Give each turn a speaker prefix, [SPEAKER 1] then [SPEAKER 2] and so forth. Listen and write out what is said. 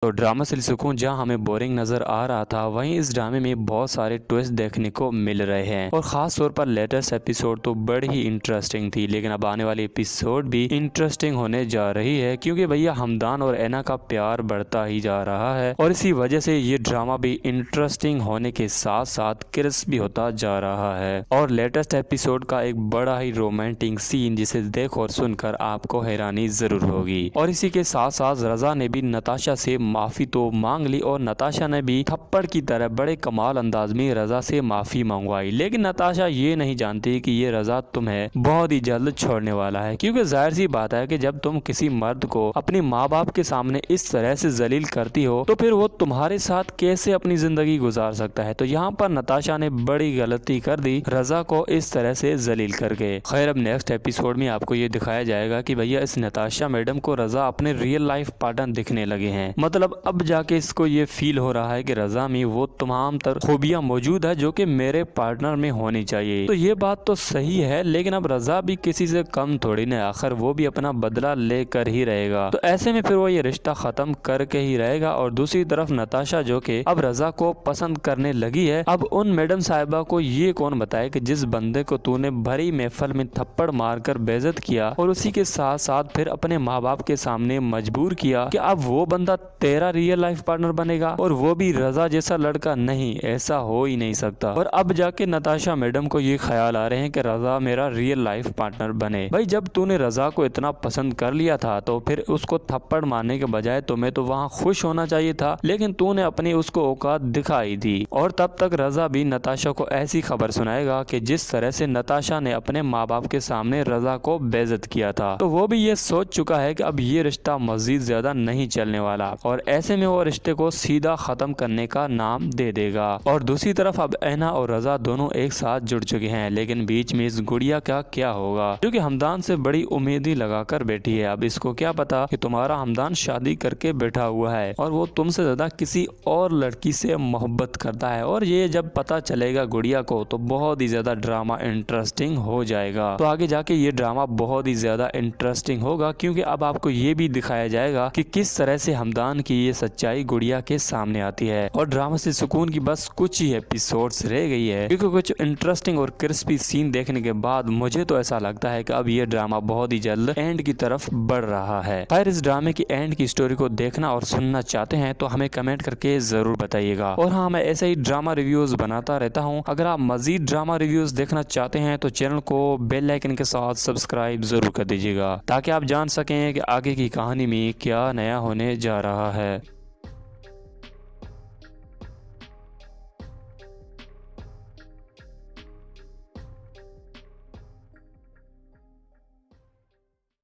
[SPEAKER 1] तो ड्रामा से सुकून जहां हमें बोरिंग नज़र आ रहा था, वहीं इस ड्रामे में बहुत सारे ट्विस्ट देखने को मिल रहे हैं और ख़ास तौर पर लेटेस्ट एपिसोड तो बड़ी ही इंटरेस्टिंग थी। लेकिन अब आने वाली एपिसोड भी इंटरेस्टिंग होने जा रही है, क्योंकि भैया हमदान और ऐना का प्यार बढ़ता ही जा रहा है और इसी वजह से ये ड्रामा भी इंटरेस्टिंग होने के साथ साथ क्रिस्प भी होता जा रहा है। और लेटेस्ट एपिसोड का एक बड़ा ही रोमांटिक सीन जिसे देख और सुनकर आपको हैरानी जरूर होगी। और इसी के साथ साथ रजा ने भी नताशा से माफी तो मांग ली और नताशा ने भी थप्पड़ की तरह बड़े कमाल अंदाज में रजा से माफी मंगवाई। लेकिन नताशा ये नहीं जानती कि ये रजा तुम्हें बहुत ही जल्द छोड़ने वाला है, क्योंकि जाहिर सी बात है कि जब तुम किसी मर्द को अपने माँ बाप के सामने इस तरह से जलील करती हो तो फिर वो तुम्हारे साथ कैसे अपनी जिंदगी गुजार सकता है। तो यहाँ पर नताशा ने बड़ी गलती कर दी रजा को इस तरह से जलील करके। खैर अब नेक्स्ट एपिसोड में आपको ये दिखाया जाएगा कि भैया इस नताशा मैडम को रजा अपने रियल लाइफ पार्टनर दिखने लगे हैं। मतलब अब जाके इसको ये फील हो रहा है कि रजा में वो तमाम तर खूबियां मौजूद है जो कि मेरे पार्टनर में होनी चाहिए। तो ये बात तो सही है, लेकिन अब रजा भी किसी से कम थोड़ी ना, आखिर वो भी अपना बदला लेकर ही रहेगा। तो ऐसे में फिर वो ये रिश्ता खत्म करके ही रहेगा। और दूसरी तरफ नताशा जो कि अब रजा को पसंद करने लगी है, अब उन मैडम साहिबा को ये कौन बताए कि जिस बंदे को तूने भरी महफिल में थप्पड़ मारकर बेइज्जत किया और उसी के साथ साथ फिर अपने माँ बाप के सामने मजबूर किया कि अब वो बंदा तेरा रियल लाइफ पार्टनर बनेगा, और वो भी रजा जैसा लड़का नहीं, ऐसा हो ही नहीं सकता। और अब जाके नताशा मैडम को ये ख्याल आ रहे हैं कि रजा मेरा रियल लाइफ पार्टनर बने। भाई जब तूने रजा को इतना पसंद कर लिया था तो फिर उसको थप्पड़ मारने के बजाय तुम्हें तो वहाँ खुश होना चाहिए था, लेकिन तूने अपनी उसको औकात दिखाई दी। और तब तक रजा भी नताशा को ऐसी खबर सुनाएगा कि जिस तरह से नताशा ने अपने माँ बाप के सामने रजा को बेइज्जत किया था, तो वो भी ये सोच चुका है कि अब ये रिश्ता मजीद ज्यादा नहीं चलने वाला और ऐसे में वो रिश्ते को सीधा खत्म करने का नाम दे देगा। और दूसरी तरफ अब ऐना और रजा दोनों एक साथ जुड़ चुके हैं, लेकिन बीच में इस गुड़िया का क्या होगा जो कि हमदान से बड़ी उम्मीदें लगाकर बैठी है। अब इसको क्या पता कि तुम्हारा हमदान शादी करके बैठा हुआ है और वो तुमसे ज्यादा किसी और लड़की से मोहब्बत करता है। और ये जब पता चलेगा गुड़िया को तो बहुत ही ज्यादा ड्रामा इंटरेस्टिंग हो जाएगा। तो आगे जाके ये ड्रामा बहुत ही ज्यादा इंटरेस्टिंग होगा, क्योंकि अब आपको ये भी दिखाया जाएगा कि किस तरह से हमदान की ये सच्चाई गुड़िया के सामने आती है। और ड्रामा से सुकून की बस कुछ ही एपिसोड्स रह गई है, क्योंकि कुछ इंटरेस्टिंग और क्रिस्पी सीन देखने के बाद मुझे तो ऐसा लगता है कि अब ये ड्रामा बहुत ही जल्द एंड की तरफ बढ़ रहा है। खैर इस ड्रामे की एंड की स्टोरी को देखना और सुनना चाहते हैं तो हमें कमेंट करके जरूर बताइएगा। और हाँ, मैं ऐसे ही ड्रामा रिव्यूज बनाता रहता हूँ। अगर आप मजीद ड्रामा रिव्यूज देखना चाहते हैं तो चैनल को बेल आइकन के साथ सब्सक्राइब जरूर कर दीजिएगा, ताकि आप जान सकें कि आगे की कहानी में क्या नया होने जा रहा है।